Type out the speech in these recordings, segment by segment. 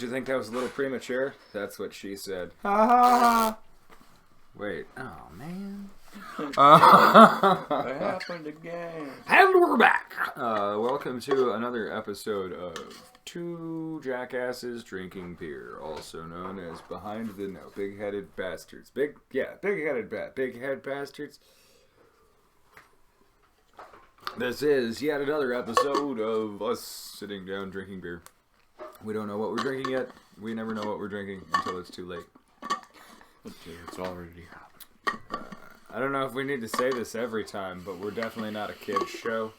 you think that was a little premature? That's what she said. Ha ha ha. Wait. Oh, man. It happened again. And we're back. Welcome to another episode of Two Jackasses Drinking Beer, also known as Behind the No. Big-headed bastards. Big-head bastards. This is yet another episode of us sitting down drinking beer. We don't know what we're drinking yet. We never know what we're drinking until it's too late. It's already happened. I don't know if we need to say this every time, but we're definitely not a kid's show.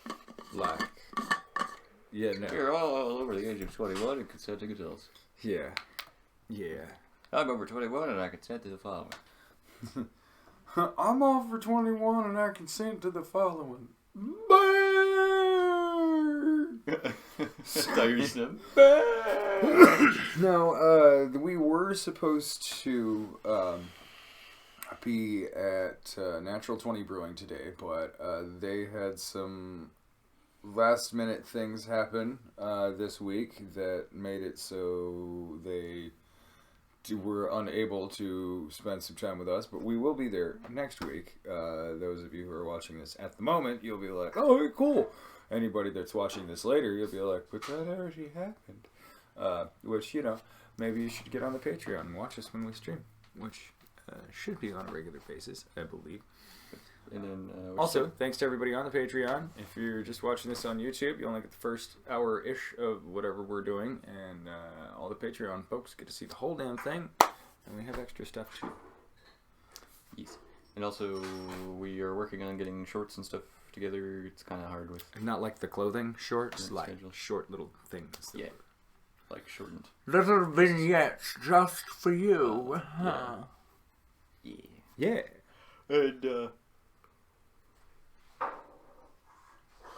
Like, yeah, no. You're all over the age of 21 and consenting adults. Yeah. I'm over 21 and I consent to the following. I'm over 21 and I consent to the following. No, we were supposed to be at Natural 20 Brewing today, but they had some last minute things happen this week that made it so they were unable to spend some time with us, but we will be there next week. Those of you who are watching this at the moment, you'll be like, oh, cool. Anybody that's watching this later, you'll be like, but that already happened. Which, maybe you should get on the Patreon and watch us when we stream, which should be on a regular basis, I believe. And then, also, thanks to everybody on the Patreon. If you're just watching this on YouTube, you only get the first hour-ish of whatever we're doing, and all the Patreon folks get to see the whole damn thing, and we have extra stuff too. Yes. And also, we are working on getting shorts and stuff together. It's kind of hard with... Not like the clothing shorts, like schedule. Short little things. Yeah. Like shortened. Little vignettes just for you. Yeah. And,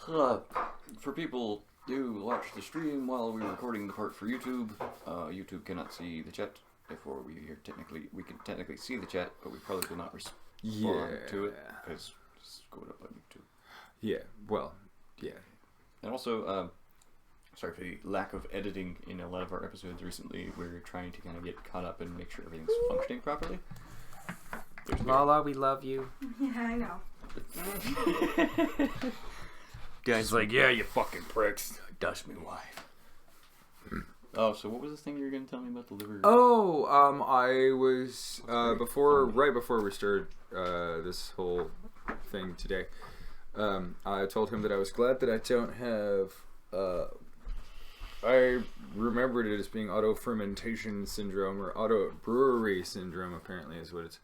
for people who watch the stream while we're recording the part for YouTube, YouTube cannot see the chat. Therefore, we can technically see the chat, but we probably will not respond to it because it's going up on YouTube. Yeah. Well. Yeah. And also, sorry for the lack of editing in a lot of our episodes recently. We're trying to kind of get caught up and make sure everything's functioning properly. Lala, we love you. Yeah, I know. Guy's like, yeah, you fucking pricks. Dust me wife. Oh, so what was this thing you were going to tell me about the liver? Oh, I was, right before we started this whole thing today, I told him that I was glad that I don't have, I remembered it as being auto-fermentation syndrome, or auto-brewery syndrome, apparently is what it's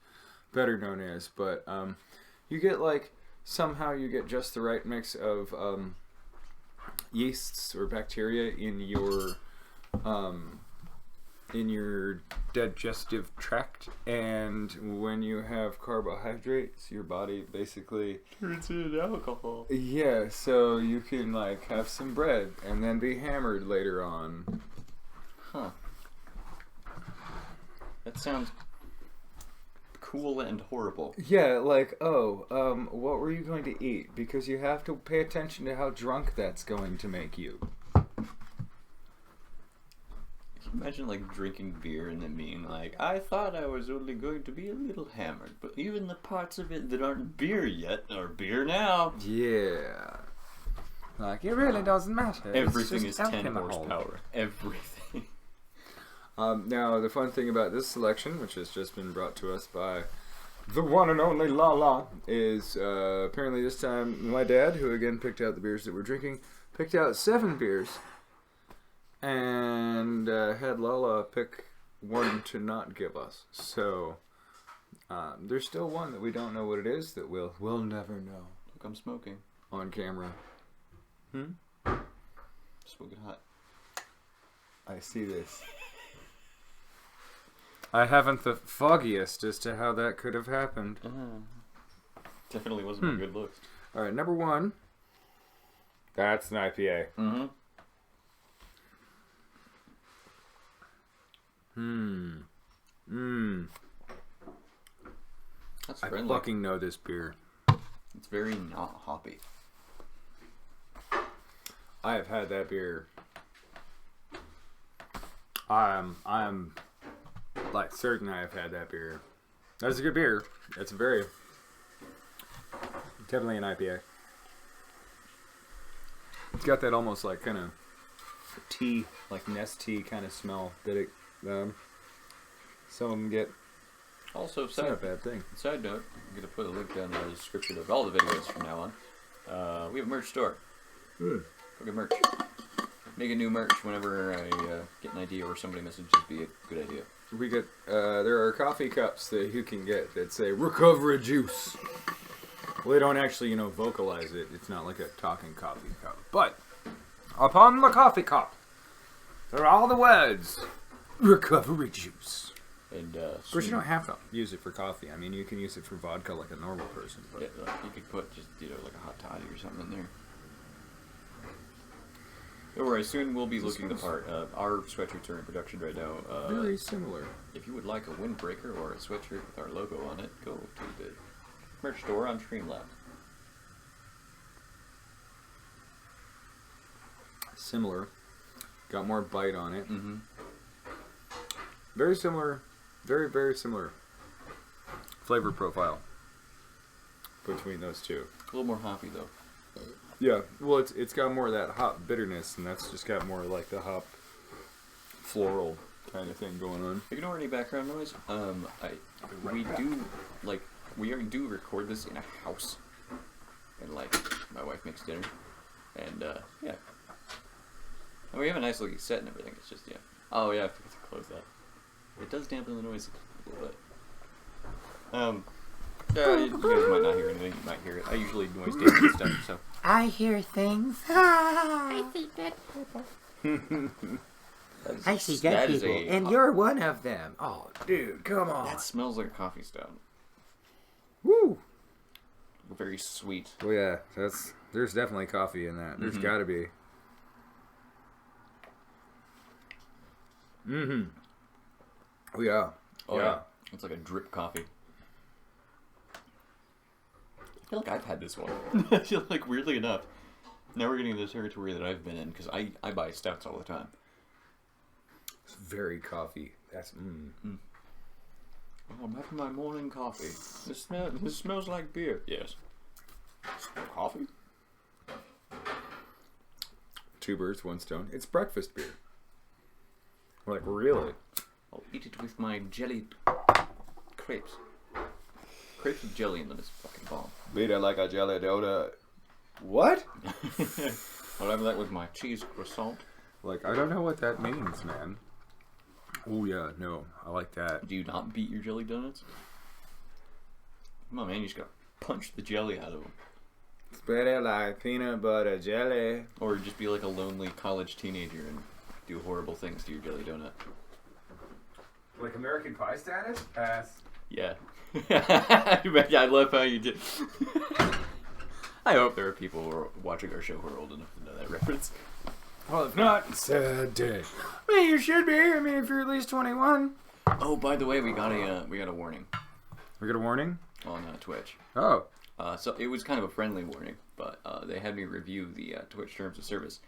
better known as, but you get somehow you get just the right mix of yeasts or bacteria in your digestive tract, and when you have carbohydrates, your body basically turns into alcohol. Yeah, so you can have some bread and then be hammered later on. Huh. That sounds cool and horrible. Yeah, what were you going to eat? Because you have to pay attention to how drunk that's going to make you. Can you imagine drinking beer and then being I thought I was only going to be a little hammered, but even the parts of it that aren't beer yet are beer now. Yeah. It really doesn't matter. Everything is 10 horsepower. Everything. Now, the fun thing about this selection, which has just been brought to us by the one and only Lala, is apparently this time my dad, who again picked out the beers that we're drinking, picked out 7 beers and had Lala pick one to not give us. So there's still one that we don't know what it is that we'll never know. Look, I'm smoking. On camera. Smoking hot. I see this. I haven't the foggiest as to how that could have happened. Definitely wasn't a good look. Alright, number 1. That's an IPA. Mm-hmm. That's friendly. I fucking know this beer. It's very not hoppy. I have had that beer. I'm like certain I have had that beer. That's a good beer. It's very definitely an IPA. It's got that almost like kind of tea, like nest tea kind of smell that it some of them get. Also, It's not a bad thing. side note, I'm going to put a link down in the description of all the videos from now on. We have a merch store. Go get merch. Make a new merch whenever I get an idea or somebody messages be a good idea. We get there are coffee cups that you can get that say recovery juice. Well, they don't actually, vocalize it. It's not like a talking coffee cup. But upon the coffee cup, there are all the words recovery juice. And Of course, you don't have to use it for coffee. I mean, you can use it for vodka like a normal person. But yeah, you could put just like a hot toddy or something in there. Don't worry, soon we'll be looking the part. Our sweatshirts are in production right now. very similar. If you would like a windbreaker or a sweatshirt with our logo on it, go to the merch store on Streamlabs. Similar. Got more bite on it. Mm-hmm. Very similar. Very, very similar flavor profile between those two. A little more hoppy though. Yeah, well, it's got more of that hop bitterness, and that's just got more like the hop floral kind of thing going on. Ignore any background noise. We do record this in a house, and like my wife makes dinner, and yeah, and we have a nice looking set and everything. It's just Oh yeah, I forgot to close that. It does dampen the noise a little bit. Yeah, you guys might not hear anything. You might hear it. I usually noise dampen stuff, so. I hear things. I see dead people. I see dead people, and you're one of them. Oh, dude, come on. That smells like a coffee stout. Woo! Very sweet. Well, yeah, there's definitely coffee in that. There's got to be. Mm-hmm. Oh yeah. Oh yeah. It's like a drip coffee. I feel like I've had this one. I feel like, weirdly enough, now we're getting into the territory that I've been in, because I buy stouts all the time. It's very coffee. That's Oh, I'm having my morning coffee. This smells like beer. Yes. Coffee? Two birds, one stone. It's breakfast beer. Like, really? I'll eat it with my jelly crepes. Crepes with jelly in them is fucking bomb. Beat it like a jelly donut. What? I'll have that with my cheese croissant. Like, I don't know what that means, man. Oh yeah, no, I like that. Do you not beat your jelly donuts? Come on, man, you just gotta punch the jelly out of them. Spread it like peanut butter jelly. Or just be like a lonely college teenager and do horrible things to your jelly donut. Like American Pie status? Pass. Yeah. I love how you did. I hope there are people who are watching our show who are old enough to know that reference. Well, if not, sad day. I mean, you should be. I mean, if you're at least 21. Oh, by the way, we got a warning We got a warning? on Twitch. Oh. So it was kind of a friendly warning, but they had me review the Twitch terms of service.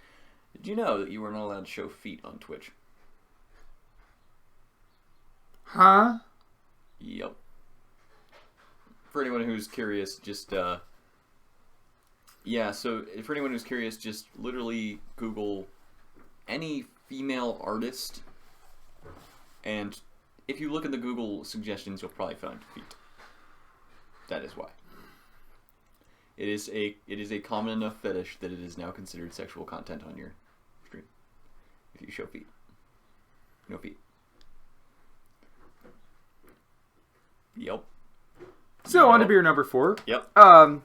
Did you know that you are not allowed to show feet on Twitch? Huh? Yep. For anyone who's curious, just yeah. So for anyone who's curious, just literally Google any female artist, and if you look in the Google suggestions, you'll probably find feet. That is why. It is a common enough fetish that it is now considered sexual content on your stream. If you show feet. No feet. Yep. So, on to beer number 4. Yep. I...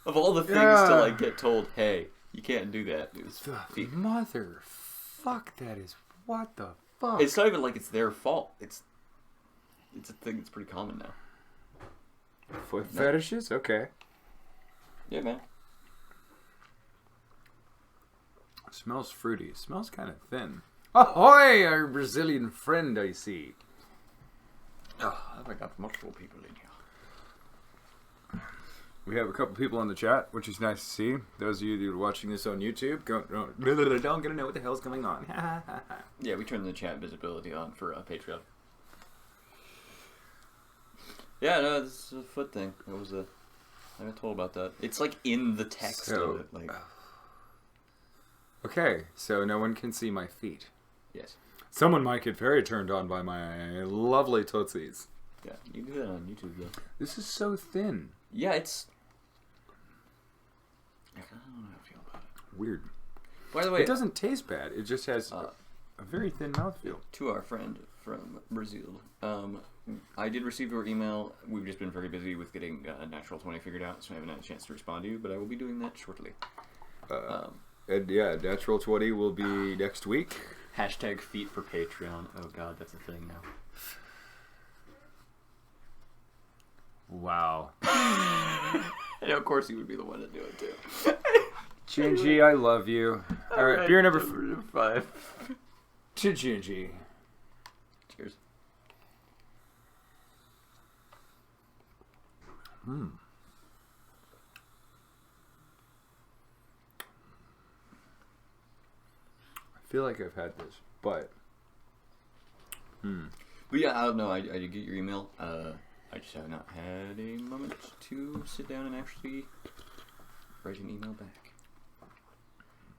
Of all the things to like get told, hey, you can't do that. It was feet. Mother... Fuck, that is... What the fuck? It's not even like it's their fault. It's a thing that's pretty common now. Foot fetishes? Okay. Yeah, man. Smells fruity. Smells kind of thin. Ahoy, our Brazilian friend, I see. Oh, I got multiple people in here. We have a couple people in the chat, which is nice to see. Those of you that are watching this on YouTube, don't gonna know what the hell's going on. Yeah, we turned the chat visibility on for Patreon. Yeah, no, this is a foot thing. What was the? I got told about that. It's like in the text of it. Like, okay, so no one can see my feet. yes. Someone might get very turned on by my lovely tootsies. Yeah, you can do that on YouTube, though. This is so thin. Yeah, it's. I don't know how I feel about it. Weird. By the way, It doesn't taste bad. It just has a very thin mouthfeel. to our friend from Brazil, I did receive your email. We've just been very busy with getting Natural 20 figured out, so I haven't had a chance to respond to you, but I will be doing that shortly. And yeah, Natural 20 will be next week. Hashtag feet for Patreon. Oh god, that's a thing now. Wow. And of course, he would be the one to do it too. Gingy, I love you. All right, beer number 5. to Gingy. Cheers. I feel like I've had this, but But yeah, I don't know. I did get your email. I just have not had a moment to sit down and actually write an email back.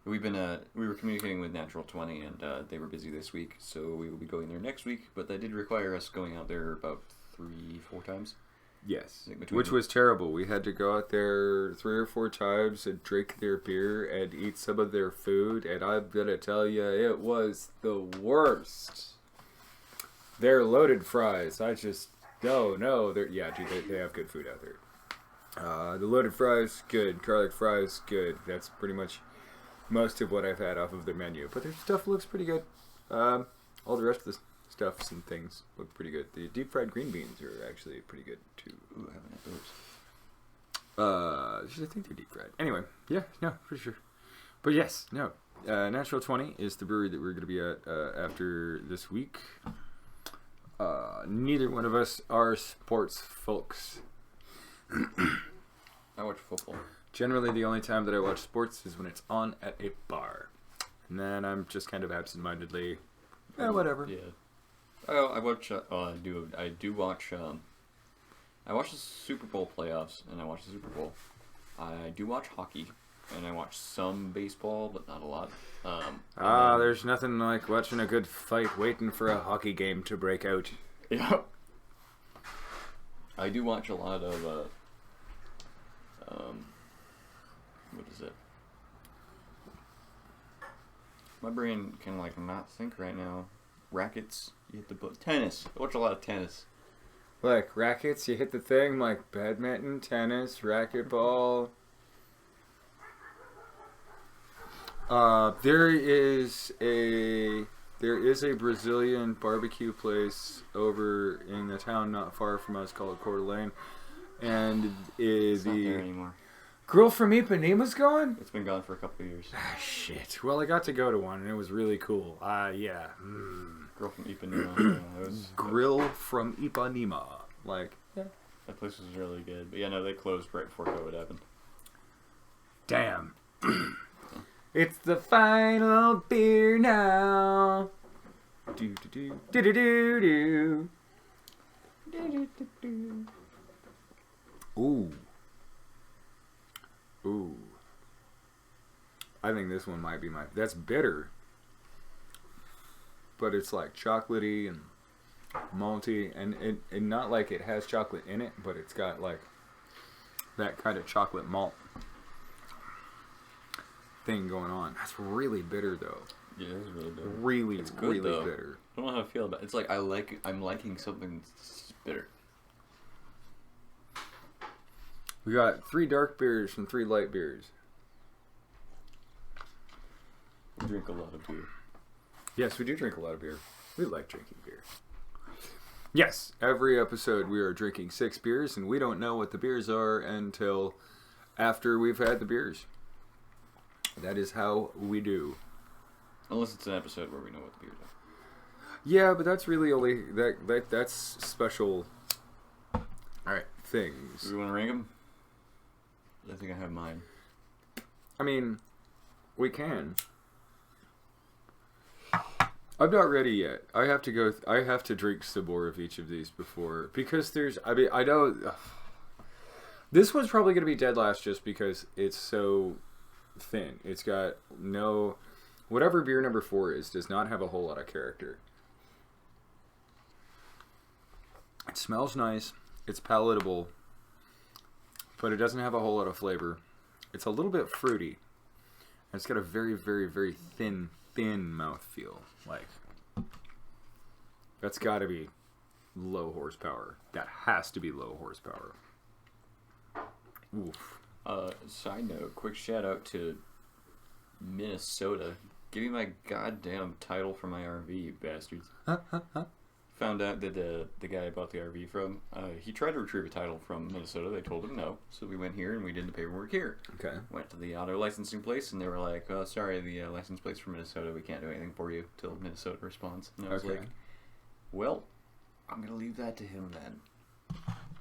We were communicating with Natural 20, and they were busy this week, so we will be going there next week. But that did require us going out there about 3-4 times. yes, Like between which them. was terrible. We had to go out there 3 or 4 times and drink their beer and eat some of their food, and I'm gonna tell you, it was the worst. Their loaded fries, no, they have good food out there. The loaded fries, good. Garlic fries, good. That's pretty much most of what I've had off of their menu. But their stuff looks pretty good. All the rest of the stuffs and things look pretty good. The deep fried green beans are actually pretty good too. Ooh, I haven't had those. I think they're deep fried. Anyway, yeah, no, for sure. But yes, no. Natural 20 is the brewery that we're going to be at after this week. Neither one of us are sports folks. I watch football. Generally, the only time that I watch sports is when it's on at a bar. And then I'm just kind of absent-mindedly, whatever. Yeah. Oh, I watch. I do watch. I watch the Super Bowl playoffs, and I watch the Super Bowl. I do watch hockey, and I watch some baseball, but not a lot. There's nothing like watching a good fight, waiting for a hockey game to break out. Yeah. I do watch a lot of. What is it? My brain can not think right now. Rackets. You hit the book. Tennis. I watch a lot of tennis. Like rackets, you hit the thing like badminton, tennis, racquetball. There is a Brazilian barbecue place over in the town not far from us called Coeur d'Alene, and It's not there anymore. Girl from Ipanema's gone? It's been gone for a couple of years. Ah, shit. Well, I got to go to one, and it was really cool. Yeah. Girl from Ipanema. Grill from Ipanema. Like, yeah. That place was really good. But yeah, no, they closed right before COVID happened. Damn. It's the final beer now. Do do do do do do do. Do. Ooh. Ooh. I think this one might be that's bitter. But it's like chocolatey and malty, and not like it has chocolate in it, but it's got like that kind of chocolate malt thing going on. That's really bitter though. Yeah, it's really bitter. Really, It's good, really though. bitter. I don't know how I feel about it. It's like I'm liking something that's bitter. We got 3 dark beers and 3 light beers. We drink a lot of beer. Yes, we do drink a lot of beer. We like drinking beer. Yes, every episode we are drinking 6 beers, and we don't know what the beers are until after we've had the beers. That is how we do. Unless it's an episode where we know what the beers are. Yeah, but that's really only that's special. All right, things. Do we want to rank them? I think I have mine. I mean, we can. I'm not ready yet. I have to go. I have to drink some more of each of these before, because there's. I mean, I know this one's probably going to be dead last just because it's so thin. It's got no. Whatever beer number 4 is does not have a whole lot of character. It smells nice. It's palatable, but it doesn't have a whole lot of flavor. It's a little bit fruity. And it's got a very, very, very thin mouthfeel. Like, that's got to be low horsepower. That has to be low horsepower. Oof. Side note, quick shout out to Minnesota. Give me my goddamn title for my RV, you bastards. Found out that the guy I bought the RV from, he tried to retrieve a title from Minnesota. They told him no. So we went here and we did the paperwork here. Okay. Went to the auto licensing place and they were like, oh, sorry, the license plate's from Minnesota. We can't do anything for you till Minnesota responds. And I was like, well, I'm going to leave that to him then.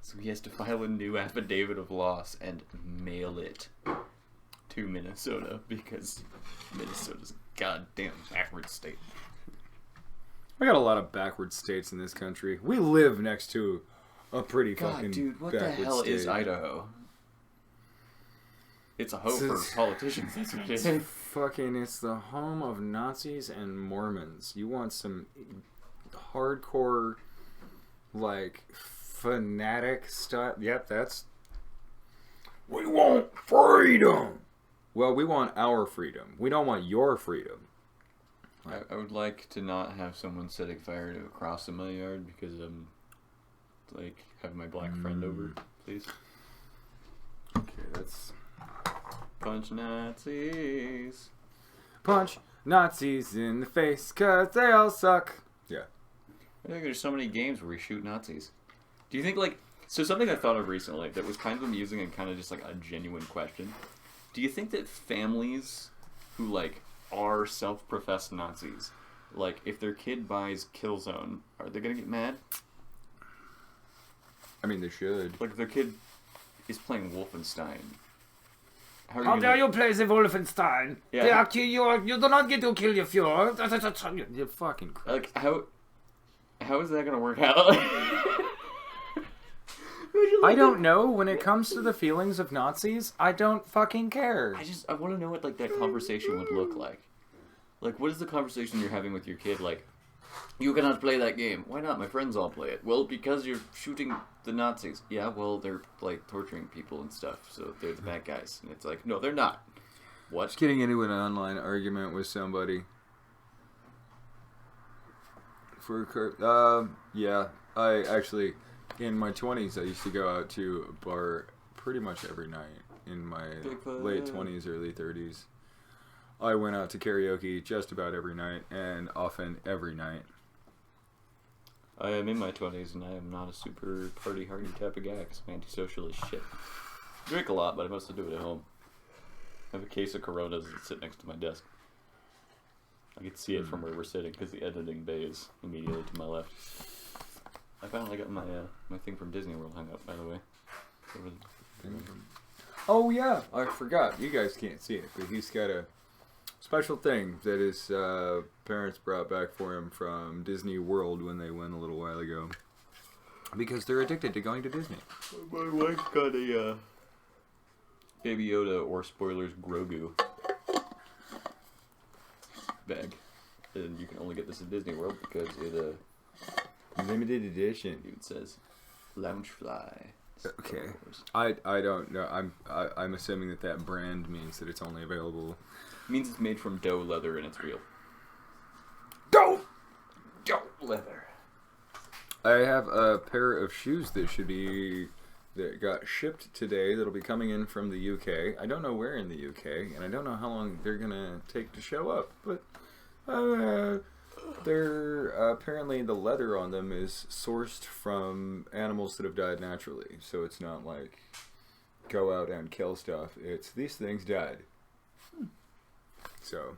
So he has to file a new affidavit of loss and mail it to Minnesota because Minnesota's a goddamn backward state. I got a lot of backward states in this country. We live next to a pretty God, fucking dude, what the hell state. is Idaho? It's a hoe for politicians. That's what it is. It's the home of Nazis and Mormons. You want some hardcore, like, fanatic stuff? Yep, that's... We want freedom! Well, we want our freedom. We don't want your freedom. I would like to not have someone setting fire to a cross in my yard because I'm, like, have my black friend over, please. Okay, that's... Punch Nazis. Punch Nazis in the face, 'cause they all suck. Yeah. I think there's so many games where we shoot Nazis. Do you think, like... So something I thought of recently that was kind of amusing and kind of just, like, a genuine question. Do you think that families who, like, are self-professed Nazis, like, if their kid buys Killzone, are they gonna get mad? I mean, they should. Like, if their kid is playing Wolfenstein, how dare you play the Wolfenstein? Yeah. You do not get to kill your Fuhrer. You're fucking crazy. Like, how is that gonna work out? I don't know. When it comes to the feelings of Nazis, I don't fucking care. I want to know what, like, that conversation would look like. Like, what is the conversation you're having with your kid? Like, you cannot play that game. Why not? My friends all play it. Well, because you're shooting the Nazis. Yeah, well, they're, like, torturing people and stuff, so they're the bad guys. And it's like, no, they're not. What? Just getting into an online argument with somebody. Yeah, I actually... In my 20s, I used to go out to a bar pretty much every night. In my late 20s, early 30s, I went out to karaoke just about every night, and often every night. I am in my 20s, and I am not a super party-hardy type of guy, because I'm antisocial as shit. I drink a lot, but I mostly do it at home. I have a case of Coronas that sit next to my desk. I can see it from where we're sitting, because the editing bay is immediately to my left. I finally got my my thing from Disney World hung up, by the way. Oh yeah, I forgot. You guys can't see it, but he's got a special thing that his parents brought back for him from Disney World when they went a little while ago. Because they're addicted to going to Disney. My wife got a Baby Yoda, or spoilers, Grogu bag. And you can only get this at Disney World because it limited edition. It says Loungefly. Okay. I don't know. I'm assuming that brand means that it's only available. It means it's made from doe leather and it's real. Doe leather. I have a pair of shoes that got shipped today that'll be coming in from the UK. I don't know where in the UK, and I don't know how long they're gonna take to show up, but they're apparently the leather on them is sourced from animals that have died naturally, so it's not like go out and kill stuff. It's these things died. So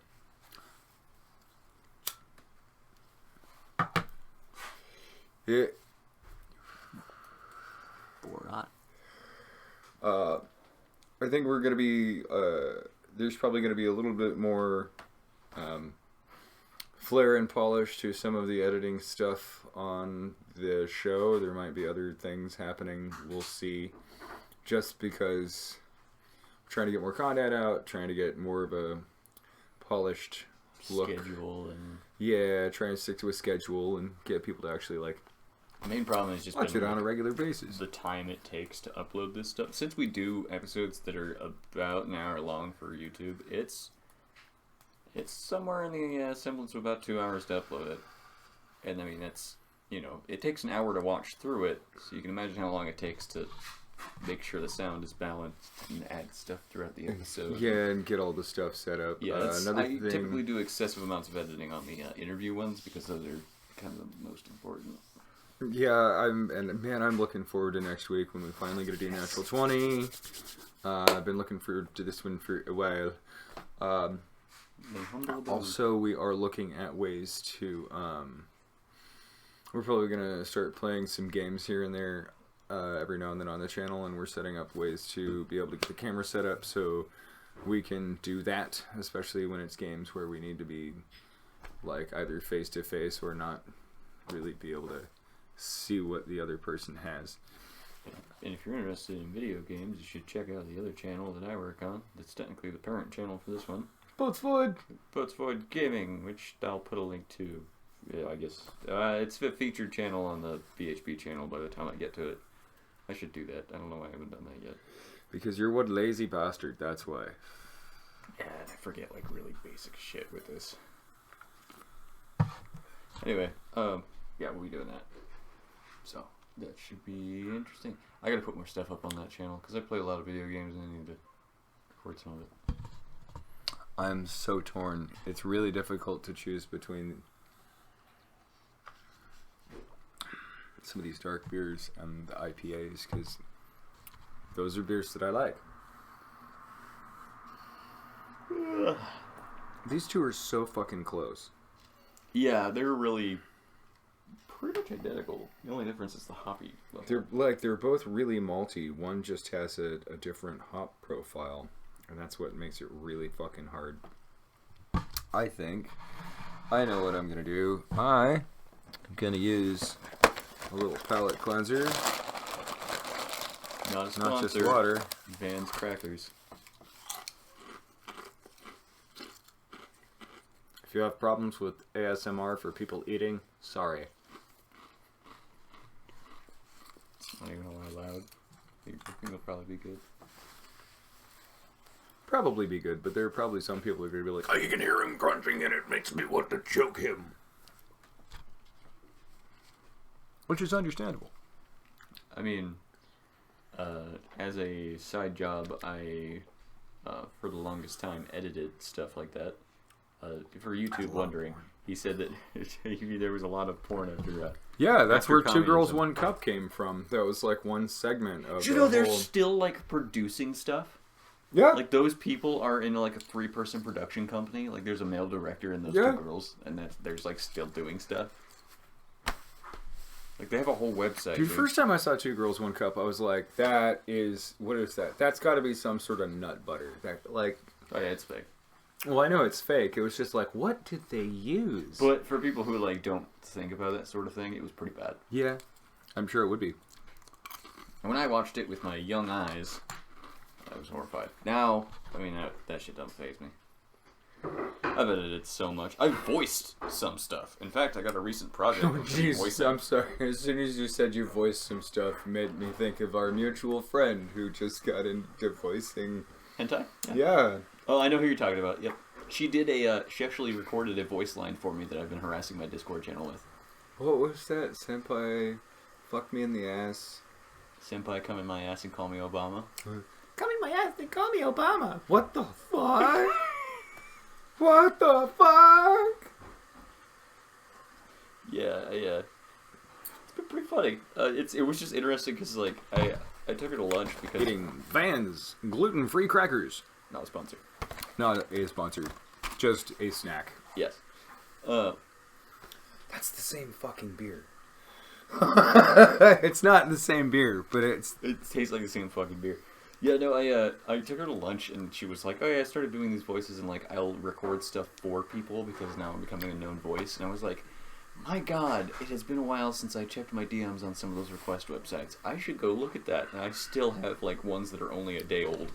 it Borat. I think we're gonna be. There's probably gonna be a little bit more flair and polish to some of the editing stuff on the show. There might be other things happening. We'll see. Just because I'm trying to get more content out, trying to get more of a polished look. Schedule and trying to stick to a schedule and get people to actually like the main problem is just watch it on a regular basis. The time it takes to upload this stuff. Since we do episodes that are about an hour long for YouTube, it's somewhere in the semblance of about 2 hours to upload it. And I mean, it's, it takes an hour to watch through it, so you can imagine how long it takes to make sure the sound is balanced and add stuff throughout the episode. Yeah, and get all the stuff set up. Yeah, I typically do excessive amounts of editing on the interview ones because those are kind of the most important. Yeah, I'm looking forward to next week when we finally get to do Natural 20. I've been looking forward to this one for a while. Also, we are looking at ways to. We're probably gonna start playing some games here and there every now and then on the channel, and we're setting up ways to be able to get the camera set up so we can do that, especially when it's games where we need to be like either face to face or not really be able to see what the other person has. And if you're interested in video games, you should check out the other channel that I work on. That's technically the parent channel for this one. Boats Void Gaming, which I'll put a link to. Yeah, I guess it's the featured channel on the BHB channel by the time I get to it. I should do that. I don't know why I haven't done that yet. Because you're one lazy bastard, that's why. Yeah, I forget like really basic shit with this. Anyway, yeah, we'll be doing that. So, that should be interesting. I gotta put more stuff up on that channel, because I play a lot of video games and I need to record some of it. I'm so torn. It's really difficult to choose between some of these dark beers and the IPAs, because those are beers that I like. These two are so fucking close. Yeah, they're really pretty much identical. The only difference is the hoppy level. They're both really malty. One just has a different hop profile, and that's what makes it really fucking hard. I think I know what I'm gonna do. I'm gonna use a little palate cleanser. Not a sponsor. Not just water. Van's Crackers. If you have problems with ASMR for people eating, sorry. It's not even all loud. I think it'll probably be good. Probably be good, but there are probably some people who are going to be like, oh, you can hear him crunching and it makes me want to choke him. Which is understandable. I mean, as a side job, I, for the longest time, edited stuff like that. For YouTube Wondering, porn. He said that there was a lot of porn after yeah, that's after where Two Girls, communism. One Cup came from. That was like one segment of Did you know they're still, like, producing stuff? Yeah. Like, those people are in, like, a 3-person production company. Like, there's a male director and those 2 girls, and there's, like, still doing stuff. Like, they have a whole website. Dude, first time I saw Two Girls, One Cup, I was like, what is that? That's got to be some sort of nut butter. Oh, yeah, it's fake. Well, I know it's fake. It was just like, what did they use? But for people who, like, don't think about that sort of thing, it was pretty bad. Yeah, I'm sure it would be. And when I watched it with my young eyes, I was horrified. Now, I mean, that shit doesn't faze me. I've edited so much. I've voiced some stuff. In fact, I got a recent project. Oh, jeez, I'm sorry. As soon as you said you voiced some stuff, it made me think of our mutual friend who just got into voicing. Hentai? Yeah. Oh, I know who you're talking about. Yep. She did she actually recorded a voice line for me that I've been harassing my Discord channel with. What was that? Senpai, fuck me in the ass. Senpai, come in my ass and call me Obama. Come in my ass and call me Obama. What the Fuck? What the fuck? Yeah. It's been pretty funny. It was just interesting because, like, I took her to lunch because... Eating Vans gluten-free crackers. Not a sponsor. Not a sponsor. Just a snack. Yes. That's the same fucking beer. It's not the same beer, but It tastes like the same fucking beer. Yeah, no, I took her to lunch and she was like, oh yeah, I started doing these voices and like I'll record stuff for people because now I'm becoming a known voice. And I was like, my God, it has been a while since I checked my DMs on some of those request websites. I should go look at that. And I still have like ones that are only a day old.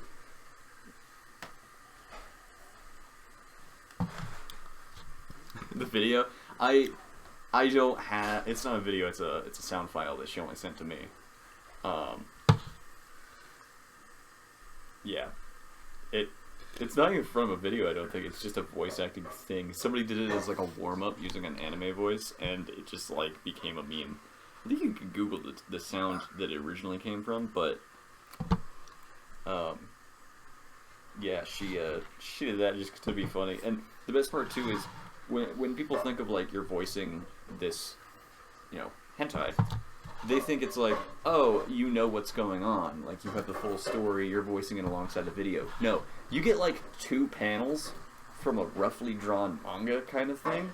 The video, I don't have. It's not a video. It's a sound file that she only sent to me. Yeah, it's not even from a video. I don't think it's just a voice acting thing. Somebody did it as like a warm up using an anime voice, and it just like became a meme. I think you could Google the sound that it originally came from, but yeah, she did that just to be funny. And the best part too is when people think of like you're voicing this, hentai, they think it's like, oh, you know what's going on. Like, you have the full story, you're voicing it alongside the video. No, you get, like, 2 panels from a roughly drawn manga kind of thing,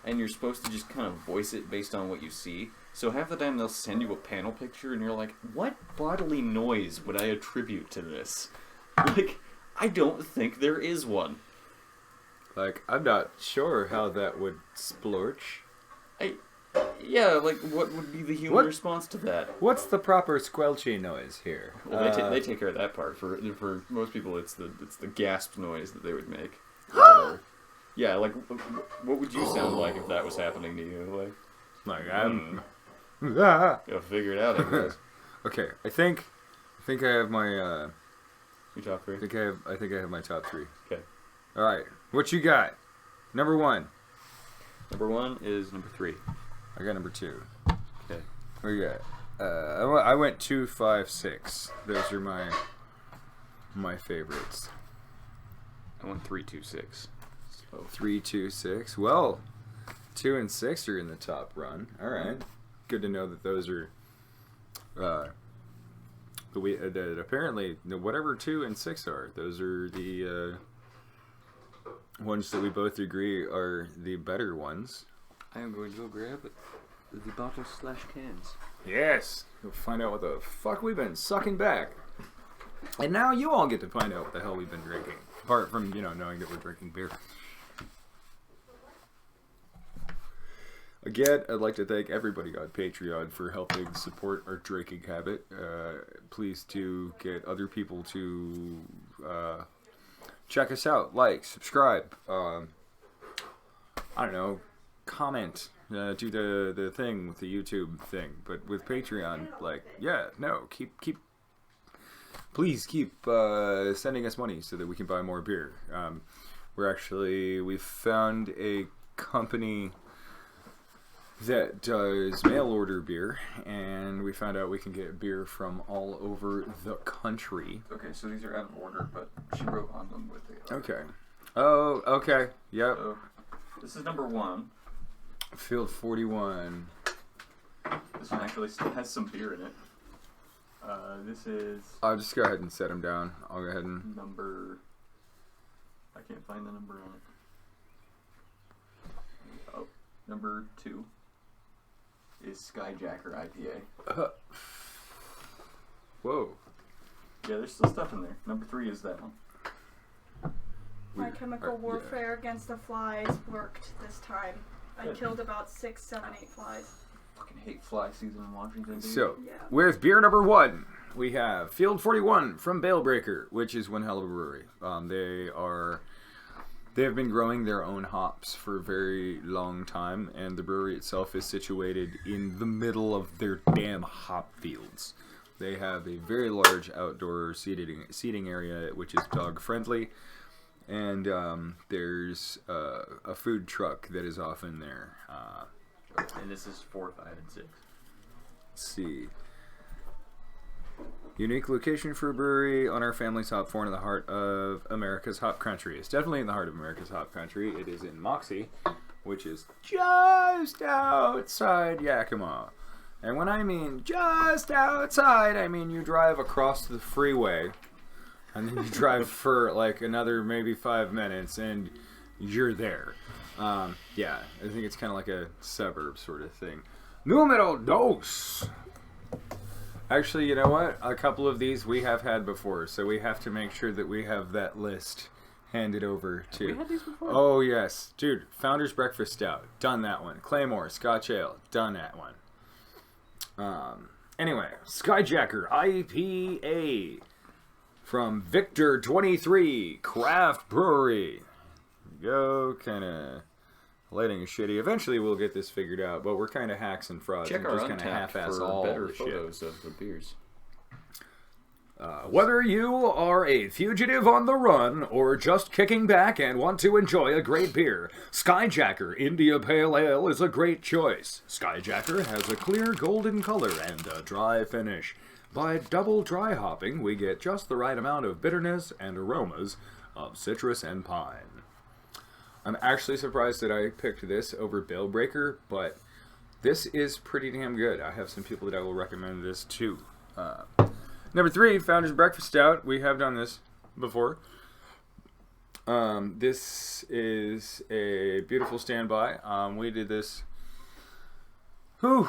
and you're supposed to just kind of voice it based on what you see. So half the time they'll send you a panel picture, and you're like, what bodily noise would I attribute to this? Like, I don't think there is one. Like, I'm not sure how that would splorch. Yeah, like, what would be the human response to that? What's the proper squelchy noise here? Well, they take care of that part. For most people, it's the gasp noise that they would make. Yeah, like, what would you sound like if that was happening to you? Like I'm... You'll figure it out, I guess. Okay, I think I have my, Your top 3? I think I have my top 3. Okay. Alright, what you got? Number 1. Number 1 is number 3. I got number 2. Okay. What you got? I went 2, 5, 6. Those are my favorites. I went 3, 2, 6. So 3, 2, 6. Well, 2 and 6 are in the top run. All right. Good to know that those are. That apparently whatever 2 and 6 are, those are the ones that we both agree are the better ones. I am going to go grab the bottles/cans. Yes. We'll find out what the fuck we've been sucking back. And now you all get to find out what the hell we've been drinking. Apart from, knowing that we're drinking beer. Again, I'd like to thank everybody on Patreon for helping support our drinking habit. Please do get other people to check us out. Like, subscribe. I don't know. Comment, do the thing with the YouTube thing, but with Patreon, please keep sending us money so that we can buy more beer. We've found a company that does mail order beer, and we found out we can get beer from all over the country. Okay, so these are out of order, but she wrote on them with the... Okay. Oh, okay. Yep. So, this is number 1. Field 41. this one actually still has some beer in it. This is I'll just go ahead and set them down. I'll go ahead and... number... I can't find the number on it. Oh, number 2 is Skyjacker IPA. Whoa. Yeah, there's still stuff in there. Number 3 is that one. My chemical warfare against the flies worked this time. I killed about 6, 7, 8 flies. Fucking hate fly season in Washington, dude. So, Yeah. with beer number 1, we have Field 41 from Balebreaker, which is one hell of a brewery. They have been growing their own hops for a very long time, and the brewery itself is situated in the middle of their damn hop fields. They have a very large outdoor seating area, which is dog friendly. And there's a food truck that is often there. And this is 4, 5, and 6. Let's see. Unique location for a brewery on our family's hop floor in the heart of America's hop country. It's definitely in the heart of America's hop country. It is in Moxie, which is just outside Yakima. And when I mean just outside, I mean you drive across the freeway. And then you drive for like another maybe 5 minutes, and you're there. Yeah, I think it's kind of like a suburb sort of thing. Numero dos. Actually, you know what? A couple of these we have had before, so we have to make sure that we have that list handed over to. We had these before? Oh, yes. Dude, Founder's Breakfast Stout. Done that one. Claymore, Scotch Ale. Done that one. Anyway, Skyjacker IPA from Victor 23 Craft Brewery. Go, kind of lighting is shitty. Eventually we'll get this figured out, but we're kind of hacks and frauds. Check and our just kind of Untappd half-ass for all better the shit. photos of the beers. Whether you are a fugitive on the run or just kicking back and want to enjoy a great beer, Skyjacker India Pale Ale is a great choice. Skyjacker has a clear golden color and a dry finish. By double dry hopping, we get just the right amount of bitterness and aromas of citrus and pine. I'm actually surprised that I picked this over Bellbreaker, but this is pretty damn good. I have some people that I will recommend this to. Number 3, Founder's Breakfast Stout. We have done this before. This is a beautiful standby. We did this, 2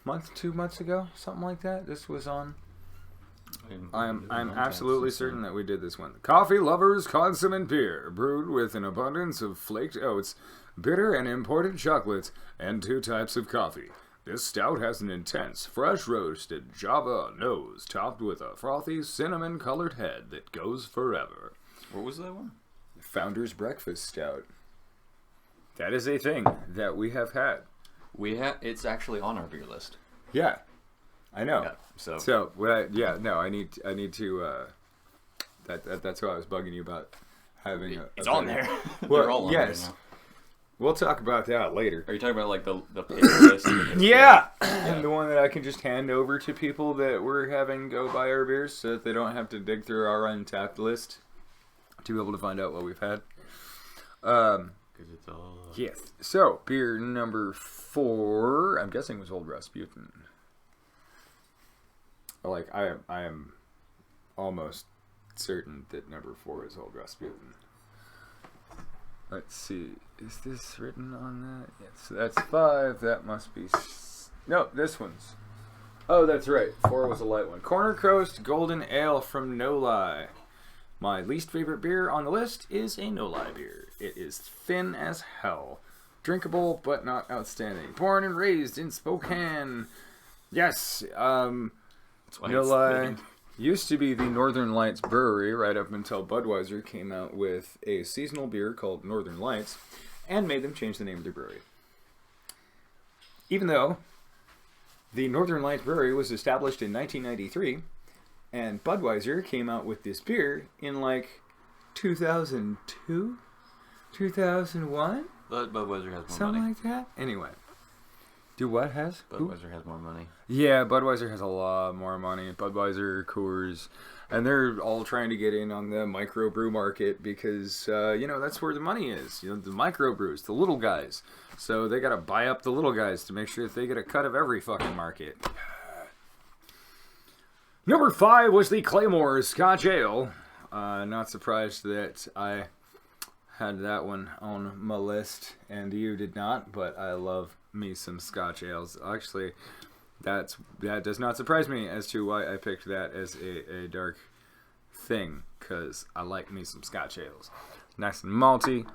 months ago, something like that. This was on. I'm absolutely certain that we did this one. Coffee Lovers Consummate Beer, brewed with an abundance of flaked oats, bitter and imported chocolates, and 2 types of coffee. This stout has an intense, fresh roasted Java nose, topped with a frothy cinnamon-colored head that goes forever. What was that one? Founder's Breakfast Stout. That is a thing that we have had. It's actually on our beer list. Yeah, I know. Yeah, I need to. That's what I was bugging you about having. It's on there. Well, They're all on yes. there now. We'll talk about that later. Are you talking about like the pick list? Yeah! And the one that I can just hand over to people that we're having go buy our beers so that they don't have to dig through our Untappd list to be able to find out what we've had. Because it's all... Yes. So, beer number 4, I'm guessing was Old Rasputin. Like, I am almost certain that number 4 is Old Rasputin. Let's see. Is this written on that? Yes. So that's 5. That must be... No, this one's... Oh, that's right. 4 was a light one. Corner Coast Golden Ale from No Lie. My least favorite beer on the list is a No Lie beer. It is thin as hell. Drinkable, but not outstanding. Born and raised in Spokane. Yes, No Lie used to be the Northern Lights Brewery right up until Budweiser came out with a seasonal beer called Northern Lights and made them change the name of their brewery. Even though the Northern Lights Brewery was established in 1993 and Budweiser came out with this beer in like 2002? 2001? But Budweiser has more Something money. like that? Anyway. Do what has? Budweiser has more money. Yeah, Budweiser has a lot more money. Budweiser, Coors, and they're all trying to get in on the microbrew market because, that's where the money is. The microbrews, the little guys. So they got to buy up the little guys to make sure that they get a cut of every fucking market. Number 5 was the Claymore Scotch Ale. Not surprised that I had that one on my list and you did not, but I love me some Scotch ales. Actually, that does not surprise me as to why I picked that as a dark thing, because I like me some Scotch ales. Nice and malty.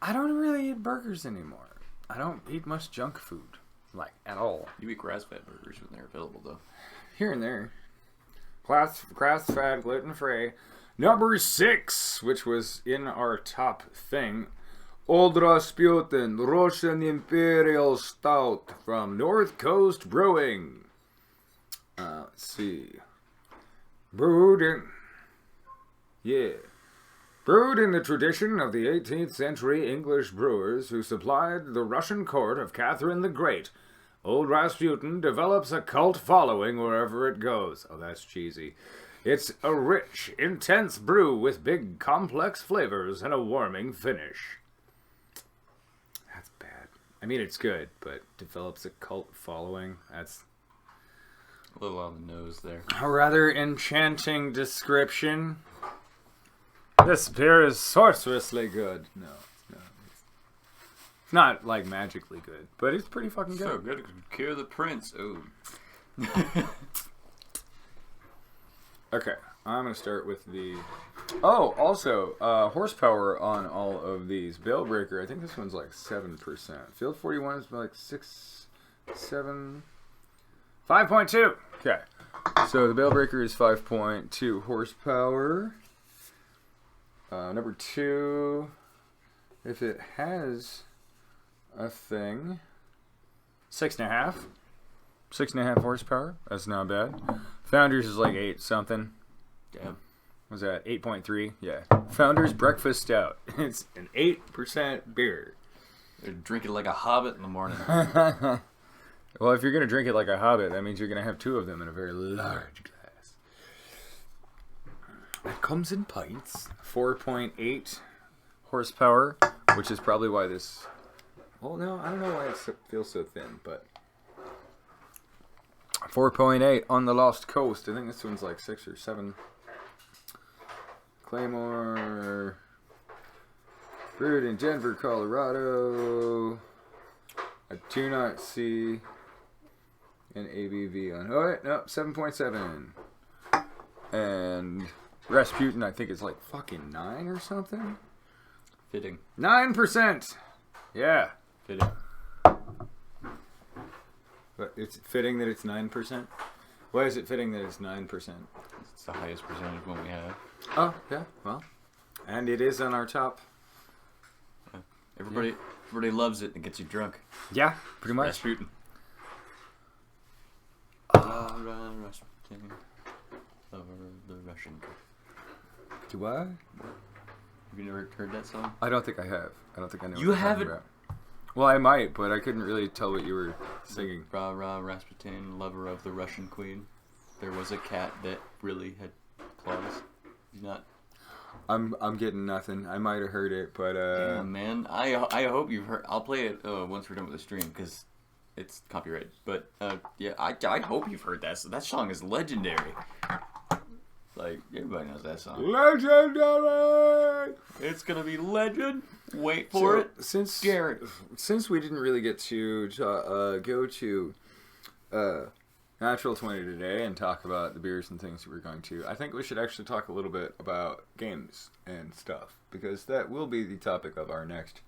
I don't really eat burgers anymore. I don't eat much junk food, like, at all. You eat grass-fed burgers when they're available, though. Here and there. Grass-fed, gluten-free. Number 6, which was in our top thing, Old Rasputin Russian Imperial Stout from North Coast Brewing. Let's see. Brewed in the tradition of the 18th century English brewers who supplied the Russian court of Catherine the Great, Old Rasputin develops a cult following wherever it goes. Oh, that's cheesy. It's a rich, intense brew with big, complex flavors and a warming finish. That's bad. I mean, it's good, but develops a cult following. That's a little on the nose there. A rather enchanting description. This beer is sorcerously good. No, it's not like magically good, but it's pretty fucking good. So good it could cure the prince. Ooh. Okay, I'm going to start with the... Oh, also, horsepower on all of these. Bellbreaker, I think this one's like 7%. Field 41 is like 6, 7... 5.2! Okay. So the Bellbreaker is 5.2 horsepower. Number 2, if it has a thing, 6.5. 6.5 horsepower. That's not bad. Founders is like 8 something. Damn. Was that 8.3? Yeah. Founders Breakfast Stout. It's an 8% beer. They're drinking like a hobbit in the morning. Well, if you're going to drink it like a hobbit, that means you're going to have 2 of them in a very large glass. It comes in pints. 4.8 horsepower, which is probably why this... Well, no, I don't know why it feels so thin, but... 4.8 on the Lost Coast. I think this one's like 6 or 7. Claymore. Brewed in Denver, Colorado. I do not see an ABV on. Oh, wait, no, 7.7. And Rasputin, I think it's like fucking 9 or something. Fitting. 9%. Yeah. Fitting. But it's fitting that it's 9%? Why is it fitting that it's 9%? It's the highest percentage one we have. Oh, yeah, well. And it is on our top. Everybody loves it and it gets you drunk. Yeah, pretty much. Rasputin. Rasputin. Lover of the Russian. Do I? Have you never heard that song? I don't think I have. I don't think I know. You what you're haven't? talking about. Well, I might, but I couldn't really tell what you were singing. Rah rah Rasputin, lover of the Russian queen. There was a cat that really had claws. Not. I'm getting nothing. I might have heard it, but Damn, man. I hope you've heard. I'll play it once we're done with the stream because it's copyrighted. But yeah, I hope you've heard that. So that song is legendary. Like everybody knows that song. Legendary. It's gonna be legend. Wait for it. Since we didn't really get to go to Natural 20 today and talk about the beers and things that we're going to, I think we should actually talk a little bit about games and stuff, because that will be the topic of our next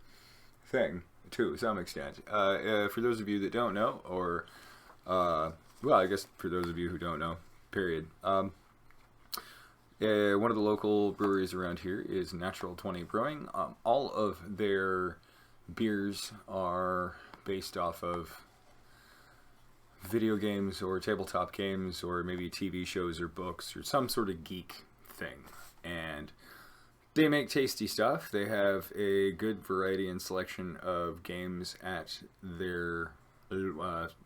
thing to some extent. For those of you that don't know, or well, I guess for those of you who don't know, period. One of the local breweries around here is Natural 20 Brewing. All of their beers are based off of video games or tabletop games or maybe TV shows or books or some sort of geek thing. And they make tasty stuff. They have a good variety and selection of games at their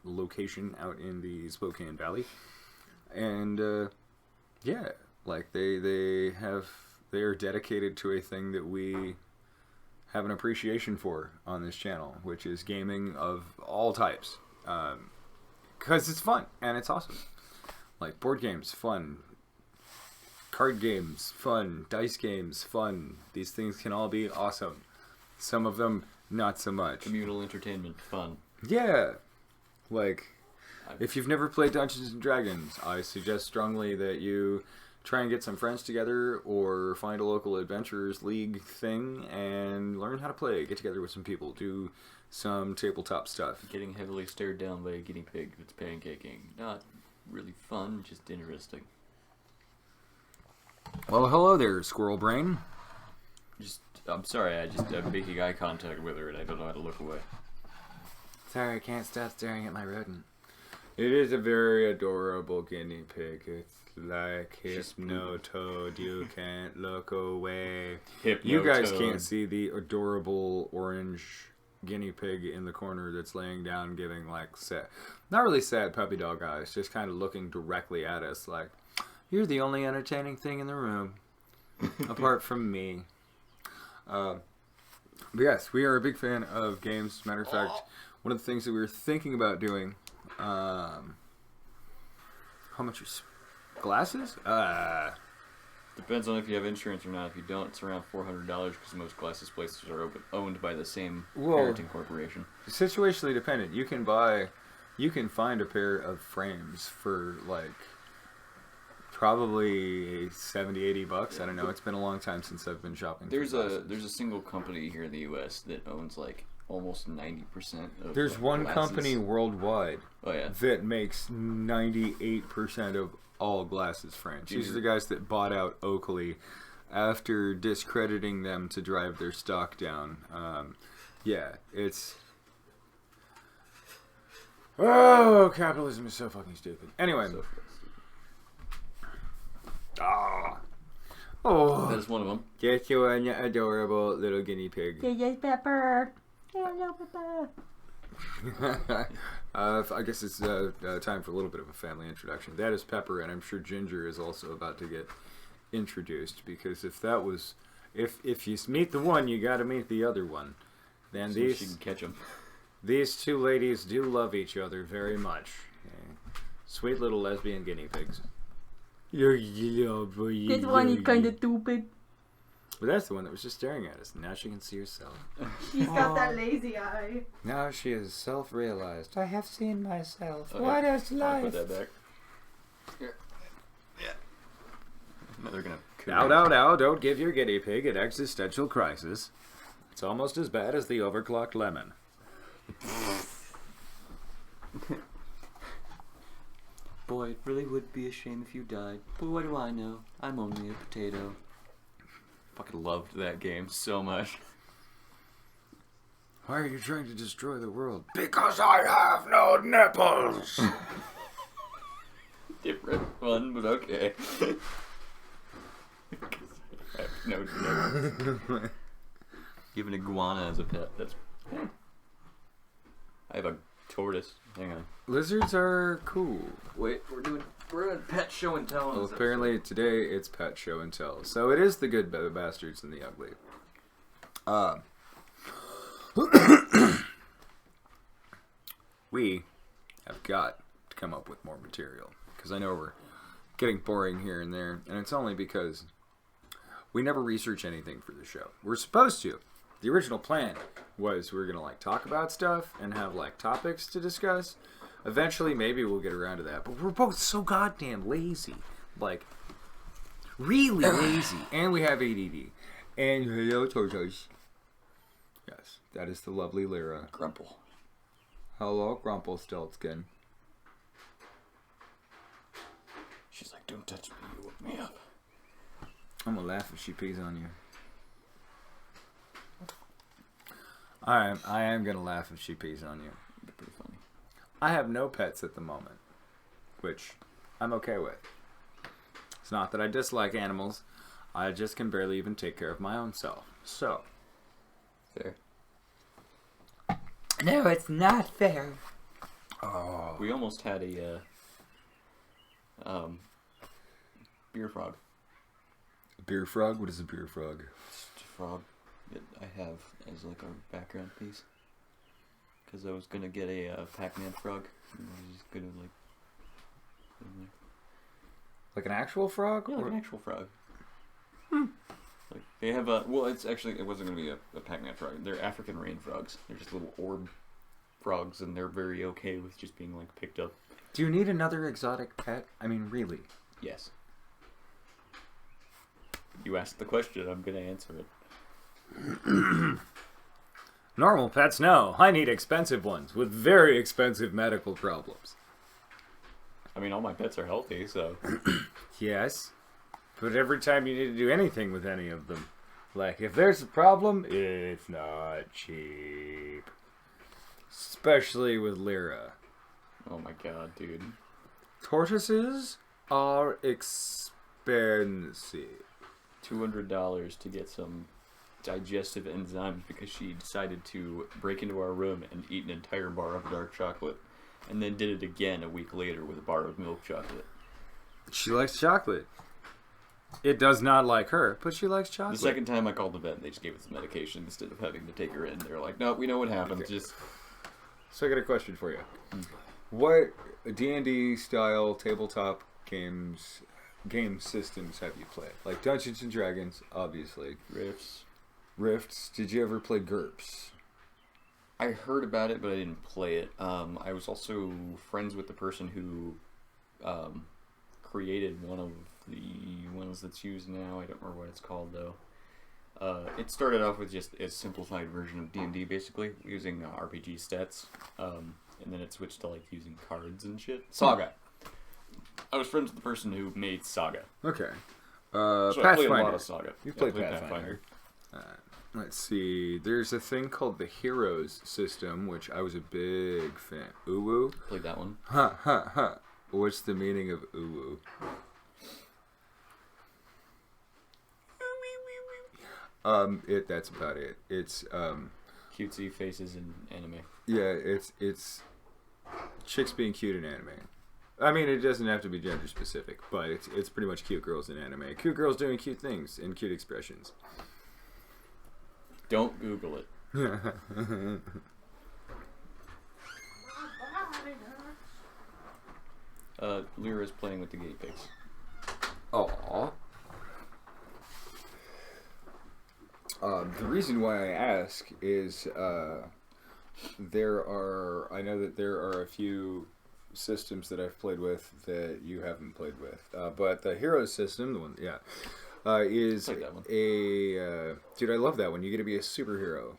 location out in the Spokane Valley. And yeah, like they are dedicated to a thing that we have an appreciation for on this channel, which is gaming of all types. Because it's fun and it's awesome. Like board games, fun. Card games, fun. Dice games, fun. These things can all be awesome. Some of them, not so much. Communal entertainment, fun. Yeah. Like, if you've never played Dungeons & Dragons, I suggest strongly that you try and get some friends together or find a local adventurers league thing and learn how to play. Get together with some people. Do some tabletop stuff. Getting heavily stared down by a guinea pig that's pancaking. Not really fun, just interesting. Well, hello there, Squirrel Brain. I'm sorry, I'm making eye contact with her and I don't know how to look away. Sorry, I can't stop staring at my rodent. It is a very adorable guinea pig. It's like Hypnotoad. You can't look away. You guys can't see the adorable orange guinea pig in the corner that's laying down giving like sad, not really sad puppy dog eyes, just kind of looking directly at us like, you're the only entertaining thing in the room apart from me. But yes, we are a big fan of games. Matter of fact, one of the things that we were thinking about doing, how much are glasses? Depends on if you have insurance or not. If you don't, it's around $400 because most glasses places are owned by the same parenting corporation. Situationally dependent. You can buy you can find a pair of frames for like probably $70-$80. I don't know. It's been a long time since I've been shopping. There's a single company here in the U.S. that owns like almost 90% of. There's one glasses. company worldwide. Oh yeah. That makes 98% of all glasses frames. These are the guys that bought out Oakley after discrediting them to drive their stock down. Yeah, it's. Oh, capitalism is so fucking stupid. Anyway. Oh. That is one of them. Get you an adorable little guinea pig. Yes, Pepper. Hello, Pepper. I guess it's time for a little bit of a family introduction. That is Pepper, and I'm sure Ginger is also about to get introduced, because if you meet the one, you got to meet the other one. Then So she can catch them. These two ladies do love each other very much. Sweet little lesbian guinea pigs. This one is kind of stupid. But that's the one that was just staring at us. Now she can see herself. She's got that lazy eye. Now she is self-realized. I have seen myself. Okay. What is I'll life? put that back. Here. Yeah. No, they're gonna. Now, don't give your guinea pig an existential crisis. It's almost as bad as the overclocked lemon. Boy, it really would be a shame if you died. But what do I know? I'm only a potato. Fucking loved that game so much. Why are you trying to destroy the world? Because I have no nipples! Different one, but okay. I have no nipples. You have an iguana as a pet. That's. I have a tortoise. Hang on. Lizards are cool. Wait, we're in pet show and tell. Well, apparently today it's pet show and tell. So it is the good bastards and the ugly. We have got to come up with more material, because I know we're getting boring here and there, and it's only because we never research anything for the show. We're supposed to. The original plan was we were gonna like talk about stuff and have like topics to discuss. Eventually, maybe we'll get around to that. But we're both so goddamn lazy, like really lazy, and we have ADD. And hello, tortoise. Yes, that is the lovely Lyra. Grumple. Hello, Grumpelstiltskin. She's like, don't touch me, you woke me up. I'm gonna laugh if she pees on you. I am gonna laugh if she pees on you. That'd be pretty funny. I have no pets at the moment, which I'm okay with. It's not that I dislike animals. I just can barely even take care of my own self. So. Fair. No, it's not fair. Oh. We almost had a beer frog. A beer frog? What is a beer frog? It's a frog that I have as like a background piece. Because I was gonna get a Pac-Man frog. And I was just gonna like. put him there. Like an actual frog? Yeah, like Or- an actual frog. Like they have a it wasn't gonna be a Pac-Man frog. They're African rain frogs. They're just little orb frogs, and they're very okay with just being like picked up. Do you need another exotic pet? I mean, really? Yes. You asked the question. I'm gonna answer it. Normal pets, no. I need expensive ones with very expensive medical problems. I mean, all my pets are healthy, so Yes. But every time you need to do anything with any of them, like if there's a problem, it's not cheap. Especially with Lyra. oh my god, dude. Tortoises are expensive. $200 to get some digestive enzymes because she decided to break into our room and eat an entire bar of dark chocolate, and then did it again a week later with a bar of milk chocolate. She likes chocolate. It does not like her, but she likes The chocolate. second time I called the vet, they just gave us the medication instead of having to take her in. They were like, "No, we know what happened. Okay. Just So I got a question for you. What D&D style tabletop game systems have you played? Like Dungeons and Dragons, obviously. riffs." Rifts. Did you ever play GURPS? I heard about it, but I didn't play it. I was also friends with the person who created one of the ones that's used now. I don't remember what it's called, though. It started off with just a simplified version of D&D, basically, using RPG stats. And then it switched to, like, using cards and shit. Saga. I was friends with the person who made Saga. Okay. So Pathfinder. I played a lot of Saga. You've played Pathfinder. Let's see. There's a thing called the Heroes system, which I was a big fan. Uwu? Played that one. What's the meaning of uwu? That's about it. It's Cutesy faces in anime. yeah, it's chicks being cute in anime. I mean, it doesn't have to be gender specific, but it's pretty much cute girls in anime. Cute girls doing cute things and cute expressions. Don't Google it. Lyra's playing with the guinea pigs. Aww. The reason why I ask is I know that there are a few systems that I've played with that you haven't played with. But the Heroes system, the one, is Played that one. dude, I love that one. You get to be a superhero.